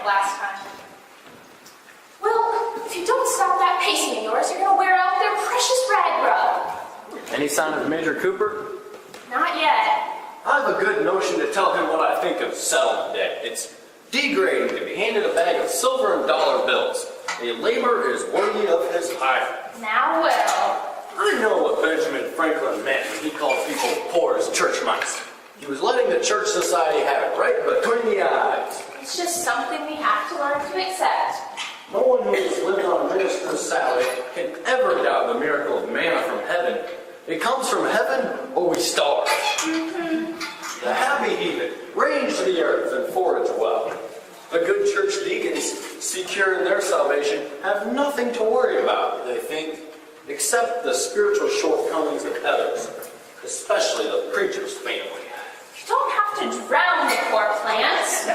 like last time. Well, if you don't stop that pacing of yours, you're going to wear out their precious rag rug. Any sign of Major Cooper? Not yet. I have a good notion to tell him what I think of settlement day. It's degrading to be handed a bag of silver and dollar bills. A labor is worthy of his hire. Now, well. I know what Benjamin Franklin meant when he called people poor as church mice. He was letting the church society have it right between the eyes. It's just something we have to learn to accept. No one who has lived on a minister's salary can ever doubt the miracle of manna from heaven. It comes from heaven or we starve. The happy heathen range the earth and forage well. The good church deacons, secure in their salvation, have nothing to worry about, they think, except the spiritual shortcomings of others, especially the preacher's family. You don't have to drown the poor plants.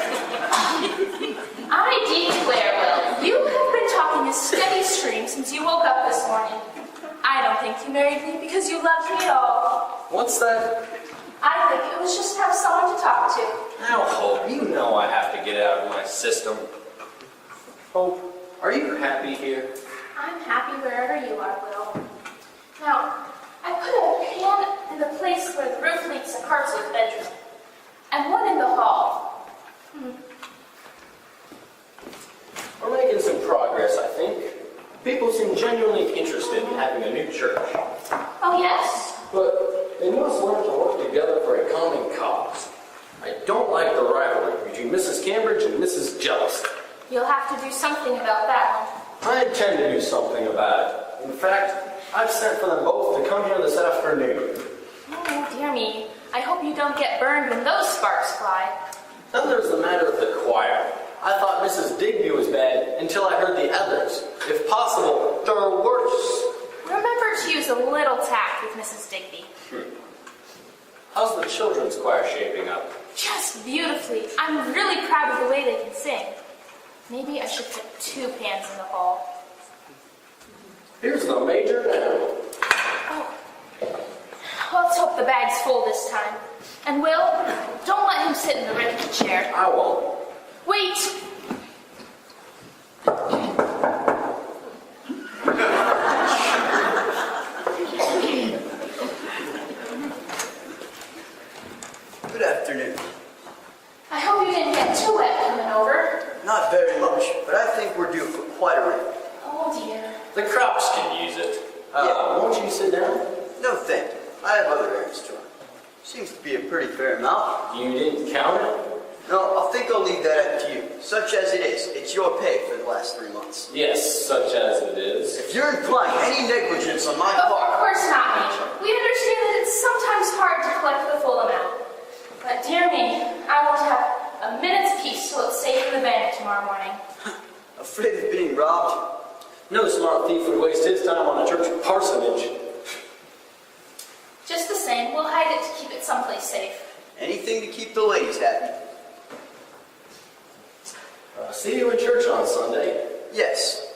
I declare, Will, you have been talking a steady stream since you woke up this morning. I don't think you married me because you loved me at all. What's that? I think it was just to have someone to talk to. Now, Hope, you know I have to get out of my system. Hope, are you happy here? I'm happy wherever you are, Will. Now, I put a pan in the place where the roof leaks to Carson's bedroom, and one in the hall. We're making some progress, I think. People seem genuinely interested in having a new church. Oh, yes? But they must learn to work together for a common cause. I don't like the rivalry between Mrs. Cambridge and Mrs. Jealous. You'll have to do something about that one. I intend to do something about it. In fact, I've sent for them both to come here this afternoon. Oh, dear me. I hope you don't get burned when those sparks fly. Then there's the matter of the choir. I thought Mrs. Digby was bad until I heard the others. If possible, there are worse. Remember to use a little tact with Mrs. Digby. How's the children's choir shaping up? Just beautifully. I'm really proud of the way they can sing. Maybe I should put 2 pans in the hall. Here's the major now. Oh. Well, let's hope the bag's full this time. And Will, don't let him sit in the rickety chair. I won't. Wait! Good afternoon. I hope you didn't get too wet coming over. Not very much, but I think we're due for quite a rain. Oh, dear. The crops can use it. Yeah. Won't you sit down? No, thank you. I have other errands to run. Seems to be a pretty fair amount. You didn't count it? No, I think I'll leave that up to you. Such as it is, it's your pay for the last 3 months. Yes, such as it is. If you're implying any negligence on my Of part... course not, Major. We understand that it's sometimes hard to collect the full amount. But dear me, I won't have a minute's peace till it's safe in the bank tomorrow morning. Afraid of being robbed? No smart thief would waste his time on a church parsonage. Just the same, we'll hide it to keep it someplace safe. Anything to keep the ladies happy. See you in church on Sunday. Yes.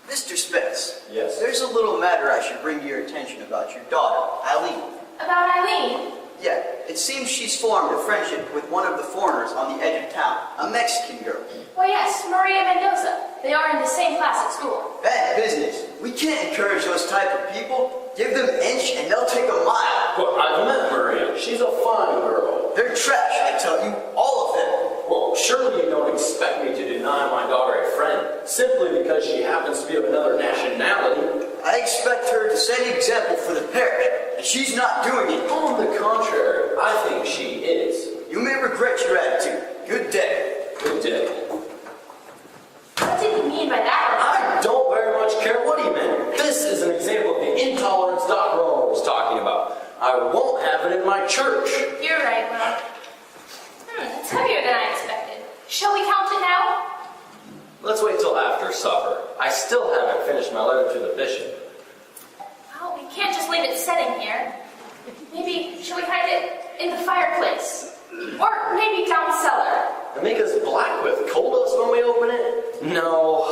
Mr. Spence. Yes? There's a little matter I should bring to your attention about your daughter, Eileen. About Eileen? Yeah, it seems she's formed a friendship with one of the foreigners on the edge of town, a Mexican girl. Why, yes, Maria Mendoza. They are in the same class at school. Bad business. We can't encourage those type of people. Give them an inch and they'll take a mile. Well, I've met Maria. She's a fine girl. They're trash, I tell you, all of them. Well, surely you don't expect me to deny my daughter a friend simply because she happens to be of another nationality. I expect her to set an example for the parish, and she's not doing it. On the contrary, I think she is. You may regret your attitude. Good day. Good day. What did he mean by that? I don't very much care what he meant. This is an example of the intolerance Dr. Romer was talking about. I won't have it in my church. You're right, Will. It's heavier than I expected. Shall we count it now? Let's wait till after supper. I still haven't finished my letter to the bishop. Well, we can't just leave it setting here. Maybe, shall we hide it in the fireplace? Or maybe down cellar? And make us black with coal dust when we open it? No.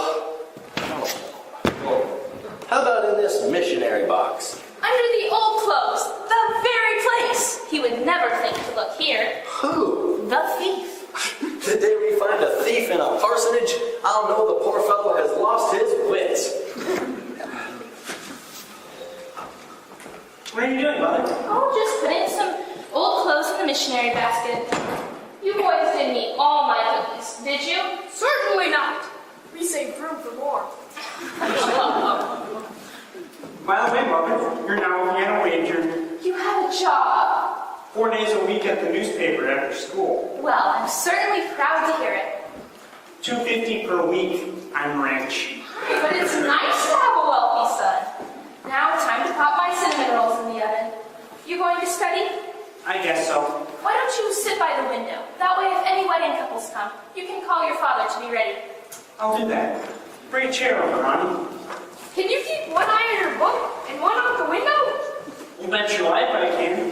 Well, how about in this missionary box? Under the old clothes. The very place. He would never think to look here. Who? The thief. The day we find a thief in a parsonage, I'll know the poor fellow has lost his wits. What are you doing, Mother? Oh, just putting some old clothes in the missionary basket. You boys didn't eat all my cookies, did you? Certainly not. We saved room for more. By the way, Mother, you're now a piano wager. You have a job. 4 days a week at the newspaper after school. Well, I'm certainly proud to hear it. $2.50 per week. I'm rich. But it's nice to have a wealthy son. Now, time to pop my cinnamon rolls in the oven. You going to study? I guess so. Why don't you sit by the window? That way, if any wedding couples come, you can call your father to be ready. I'll do that. Bring a chair over, honey. Can you keep one eye on your book and one out the window? You bet your life I can.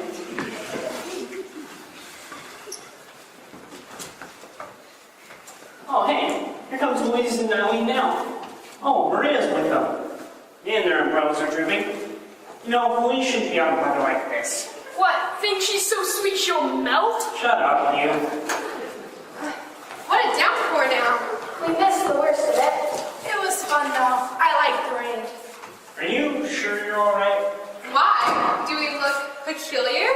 Oh, hey, here comes Louise and Eileen now. Oh, Maria's with them. And their umbrellas are drooping. You know, Louise shouldn't be out in weather like this. What, think she's so sweet she'll melt? Shut up, you. What a downpour now. We missed the worst of it. It was fun though. I like the rain. Are you sure you're alright? Why? Do we look peculiar?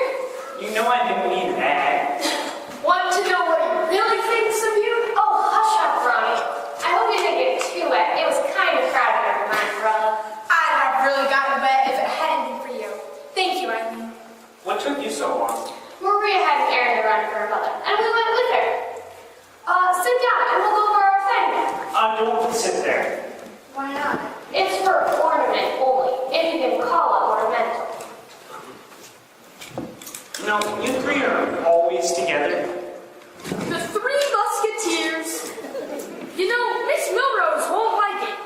You know I didn't mean that. Want to know what he really thinks of you? Oh, hush up, Ronnie. I hope you didn't get too wet. It was kind of crowded under my umbrella. I'd have really gotten wet if it hadn't been for you. Thank you, Eileen. What took you so long? Maria had an errand to run for her mother, and we went with her. Sit down and we'll go over our assignment. Don't sit there. Why not? It's for ornament only, if you can call it ornamental. You know, you three are always together. The Three Musketeers. You know, Miss Milrose won't like it.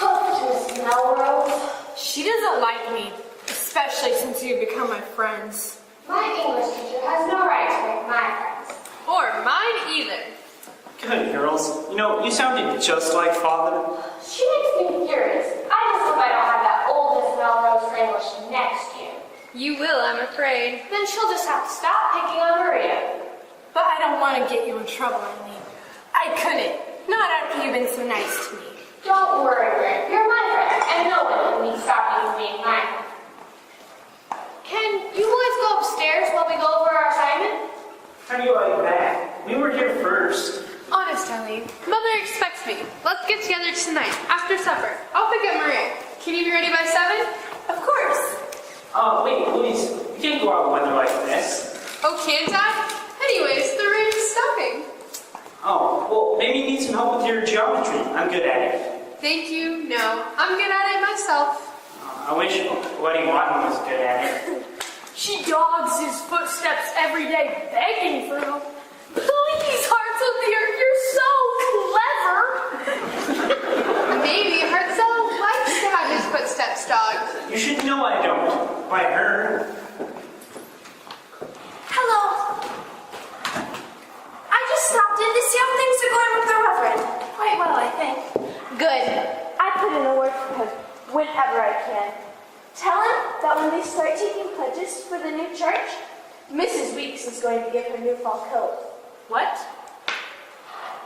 Oh, Miss Melrose. She doesn't like me, especially since you've become my friends. My English teacher has no right to make my friends. Or mine either. Good girls. You know, you sounded just like Father. She makes me furious. I just hope I don't have that old Miss Melrose for English next year. You will, I'm afraid. Then she'll just have to stop picking on Maria. But I don't want to get you in trouble, Eileen. I couldn't. Not after you've been so nice to me. Don't worry, Rick. You're my friend, and no one can stop you from being mine. Can you boys go upstairs while we go over our assignment? How do you like that? We were here first. Honest, Eileen. Mother expects me. Let's get together tonight, after supper. I'll pick up Maria. Can you be ready by 7? Of course. Oh, wait, Louise. You can't go out in weather like this. Oh, can't I? Anyways, the rain is stopping. Oh, well, maybe you need some help with your geometry. I'm good at it. Thank you. No, I'm good at it myself. I wish Letty Watton was good at it. She dogs his footsteps every day, begging for help. Please, Hartzell dear, you're so clever. Maybe Hartzell likes to have his footsteps dogged. You should know I don't. By her. Hello. I just stopped in to see how things are going with the Reverend. Quite well, I think. Good. I put in a word for him whenever I can. Tell him that when they start taking pledges for the new church, Mrs. Weeks is going to give her new fall coat. What?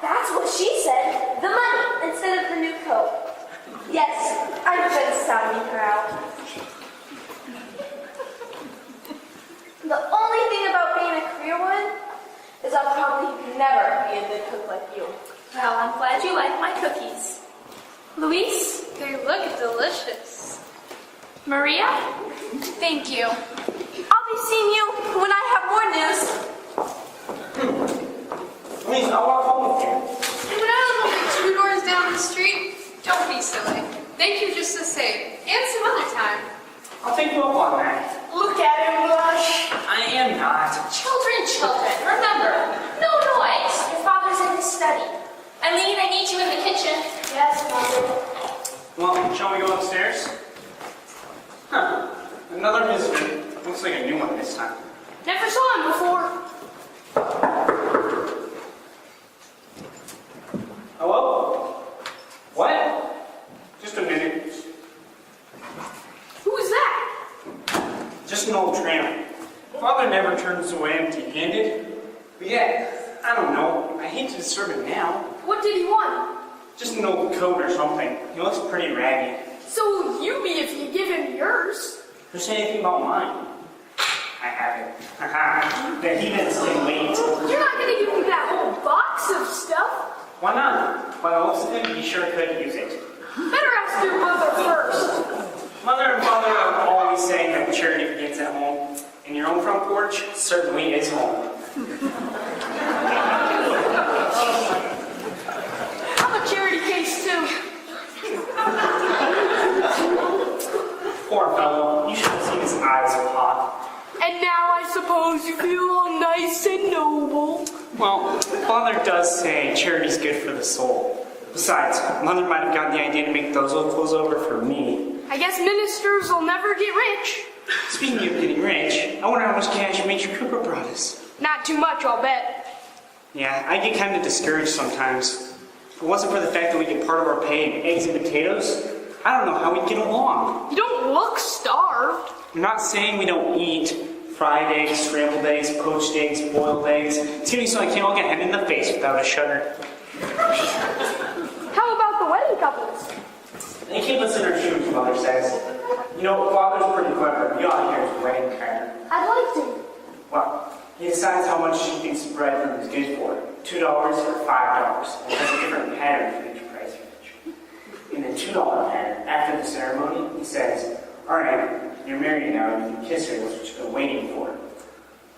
That's what she said. The money instead of the new coat. Yes, I'm just sounding her out. The only thing about being a career woman is I'll probably never be a good cook like you. Well, I'm glad you like my cookies. Luis? They look delicious. Maria? Thank you. I'll be seeing you when I have more news. Louise, I'll walk home with you. But I live only 2 doors down the street. Don't be silly. Thank you just the same. And some other time. I'll take you up on that. Look at him blush. I am not. Children, remember, no noise. Your father's in his study. Eileen, I need you in the kitchen. Yes, Mother. Well, shall we go upstairs? Huh. Another visitor. Looks like a new one this time. Never saw him before. Hello? What? Just a minute. Who is that? Just an old tramp. Father never turns away empty-handed. But yeah, I don't know. I hate to disturb him now. What did he want? Just an old coat or something. He looks pretty raggy. So will you be if you give him yours. Who said anything about mine? I have it. Haha. The heathens can wait. You're not going to give me that whole box of stuff. Why not? By the looks of him, he sure could use it. Better ask your mother first. Mother and father are always saying that charity begins at home. And your own front porch certainly is home. I'm a charity case too. Poor fellow. You should have seen his eyes pop. And now I suppose you feel all nice and noble. Well, father does say charity's good for the soul. Besides, mother might have gotten the idea to make those old clothes over for me. I guess ministers will never get rich. Speaking of getting rich, I wonder how much cash Major Cooper brought us. Not too much, I'll bet. Yeah, I get kind of discouraged sometimes. If it wasn't for the fact that we get part of our pay in eggs and potatoes, I don't know how we'd get along. You don't look starved. I'm not saying we don't eat fried eggs, scrambled eggs, poached eggs, boiled eggs. Excuse me, so I can't all get hit in the face without a shudder. How about the wedding couples? They keep us in our shoes, Mother says. You know, Father's pretty clever. You ought to hear his wedding pattern. I'd like to. Well, he decides how much he thinks the bridegroom is good for. $2 or $5. And has a different pattern for each price range. In the $2 pattern, after the ceremony, he says, "Alright, you're married now, you can kiss her, that's what you've been waiting for."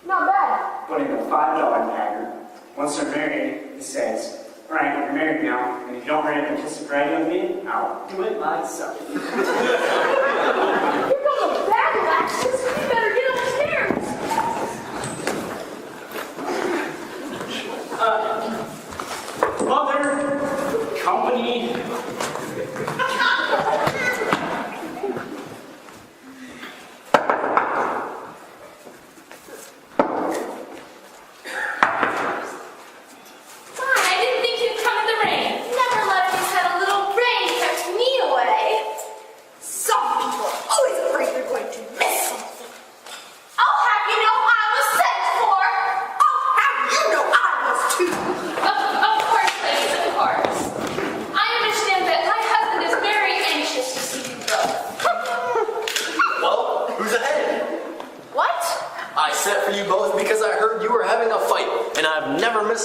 Not bad. But in the $5 pattern, once they're married, he says, "Alright, you're married now, and if you don't hurry up and kiss the bride with me, I'll do it myself." Here come the bad lashes. We better get upstairs. Mother, company.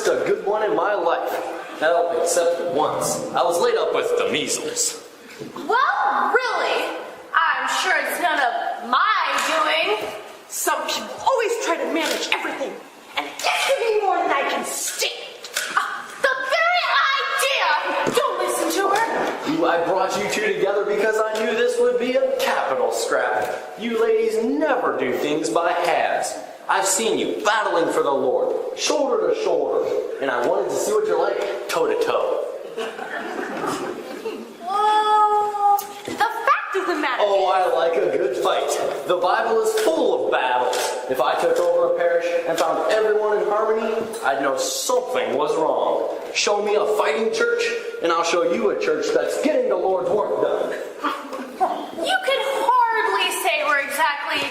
A good one in my life. Hell, except once. I was laid up with the measles. Well, really, I'm sure it's none of my doing. Some people always try to manage everything, and it gets to me more than I can stand. The very idea! Don't listen to her. I brought you two together because I knew this would be a capital scrap. You ladies never do things by halves. I've seen you battling for the Lord, shoulder to shoulder, and I wanted to see what you're like, toe to toe. Well, the fact of the matter Oh, I like a good fight. The Bible is full of battles. If I took over a parish and found everyone in harmony, I'd know something was wrong. Show me a fighting church, and I'll show you a church that's getting the Lord's work done. you can hardly say we're exactly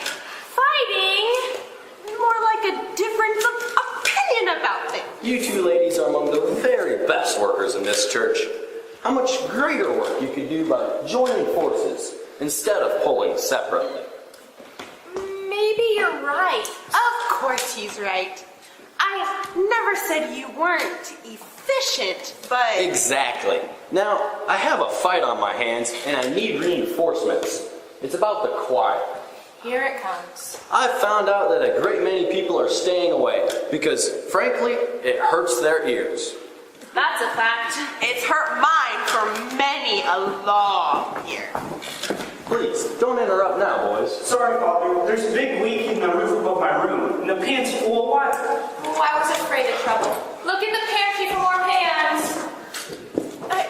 fighting. More like a difference of opinion about things. You two ladies are among the very best workers in this church. How much greater work you could do by joining forces instead of pulling separately. Maybe you're right. Of course he's right. I never said you weren't efficient, but... Exactly. Now, I have a fight on my hands and I need reinforcements. It's about the choir. Here it comes. I've found out that a great many people are staying away because, frankly, it hurts their ears. That's a fact. It's hurt mine for many a long year. Please, don't interrupt now, boys. Sorry, Father. There's a big leak in the roof above my room, and the pan's full of water. Oh, I was afraid of trouble. Look in the pantry for more pans.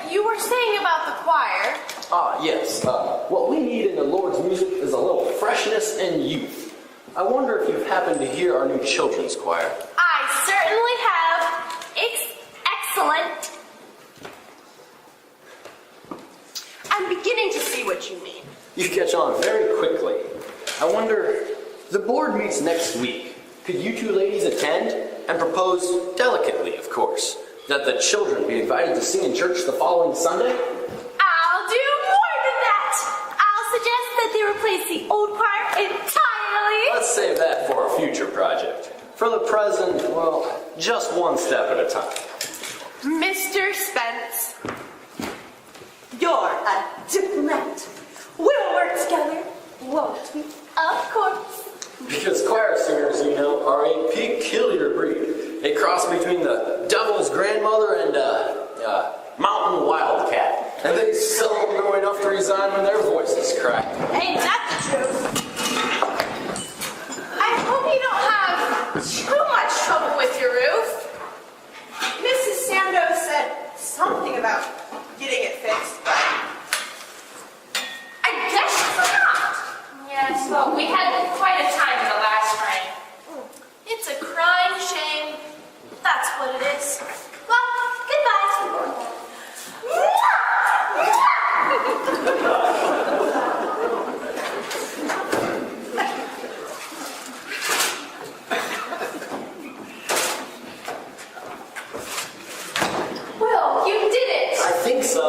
You were saying about the choir. Ah, yes. What we need in the Lord's music is a little freshness and youth. I wonder if you've happened to hear our new children's choir. I certainly have. It's excellent. I'm beginning to see what you mean. You catch on very quickly. I wonder, the board meets next week. Could you two ladies attend and propose, delicately of course, that the children be invited to sing in church the following Sunday? I'll do more than that. I'll suggest that they replace the old choir entirely. Let's save that for a future project. For the present, well, just one step at a time. Mr. Spence, you're a diplomat. We'll work together, won't we? Of course. Because choir singers, you know, are a peculiar breed. A cross between the devil's grandmother and a mountain wildcat. And they seldom know enough to resign when their voices crack. Ain't that the truth? I hope you don't have too much trouble with your roof. Mrs. Sandow said something about getting it fixed, but I guess she forgot. Yes, well, we had quite a time in the last rain. It's a crying shame. That's what it is. Well, goodbye. Will, you did it! I think so.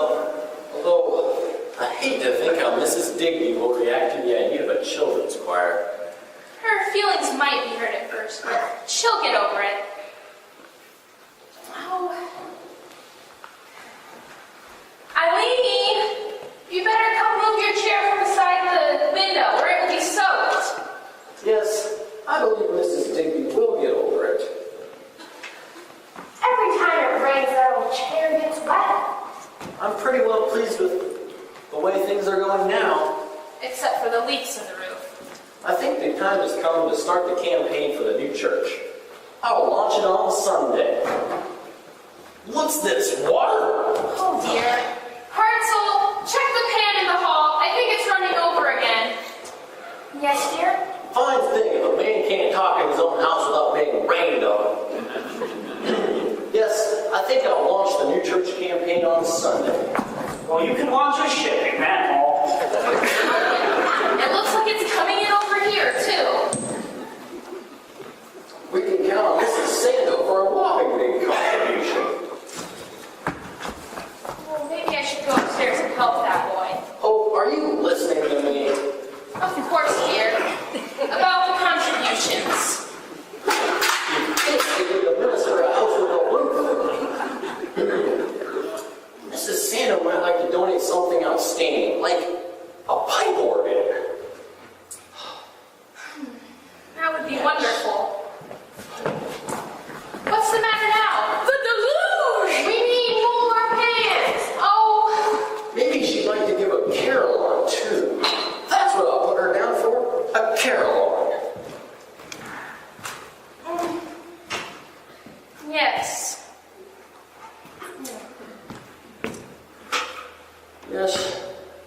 Although, I hate to think how Mrs. Digby will react to the idea of a children's choir. Her feelings might be hurt at first, but she'll get over it. Oh. Eileen, you better come move your chair from beside the window, or it will be soaked. Yes, I believe Mrs. Digby will get over it. Every time it rains, that old chair gets wet. I'm pretty well pleased with the way things are going now. Except for the leaks in the roof. I think the time has come to start the campaign for the new church. I will launch it on Sunday. What's this, water? Oh dear. Hartzell, check the pan in the hall. I think it's running over again. Yes, dear? Fine thing if a man can't talk in his own house without being rained on. Yes, I think I'll launch the new church campaign on Sunday. Well, you can launch a ship in that hall. It looks like it's coming in over here, too. We can count on Mrs. Sandow for a whopping big contribution. Well, maybe I should go upstairs and help that boy. Hope, are you listening to me? Of course, dear. About the contributions. You give the minister a house with a roof. Mrs. Sandow might like to donate something outstanding, like a pipe organ. That would be wonderful. What's the matter now? The deluge! We need more pans. Oh, Maybe she'd like to give a carillon, too. That's what I'll put her down for, a carillon. yes. Yes,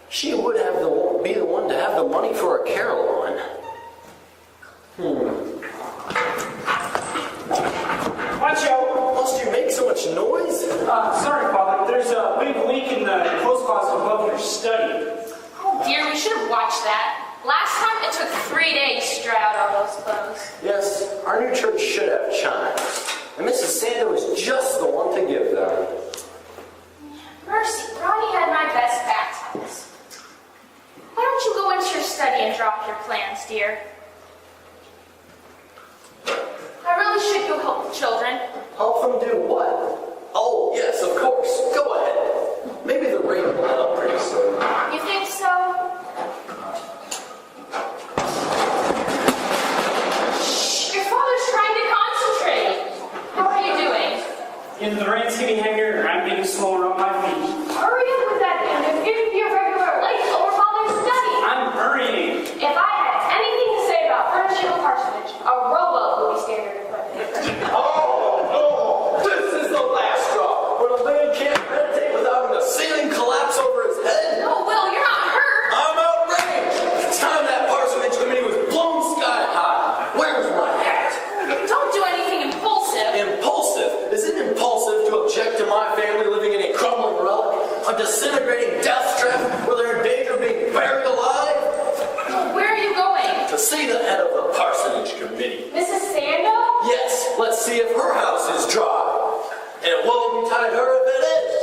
she would have be the one to have the money for a carillon. Watch out! Must you make so much noise? Sorry, Father. There's a big leak in the clothes closet above your study. Oh dear, we should have watched that. Last time it took 3 days to dry out all those clothes. Yes, our new church should have chimes. And Mrs. Sandow is just the one to give them. Mercy, Ronnie had my best baptize. Why don't you go into your study and drop your plans, dear? I really should go help the children. Help them do what? Oh, yes, of course. Go ahead. Maybe the rain will let up pretty soon. You think so? Shh! Your father's trying to concentrate. How are you doing? In the rain's hitting heavier, I'm getting slower on my feet. Hurry up with that, and if you be a regular late over father's study. I'm hurrying. If I had anything to say about furnishing a parsonage, a rowboat would be standard equipment. Oh, no! This is the last straw. When a man can't meditate without having the ceiling collapse over his head. Oh, Will, you're not hurt. I'm outraged. The time that parsonage committee was blown sky high. Where's my hat? Don't do anything impulsive. Impulsive? Is it impulsive to object to my family living in a crumbling relic? A disintegrating death trap where they're in danger of being buried alive? Where are you going? To see the head of the parsonage committee. Mrs. Sandow? Yes, let's see if her house is dry. And woe betide her if it is.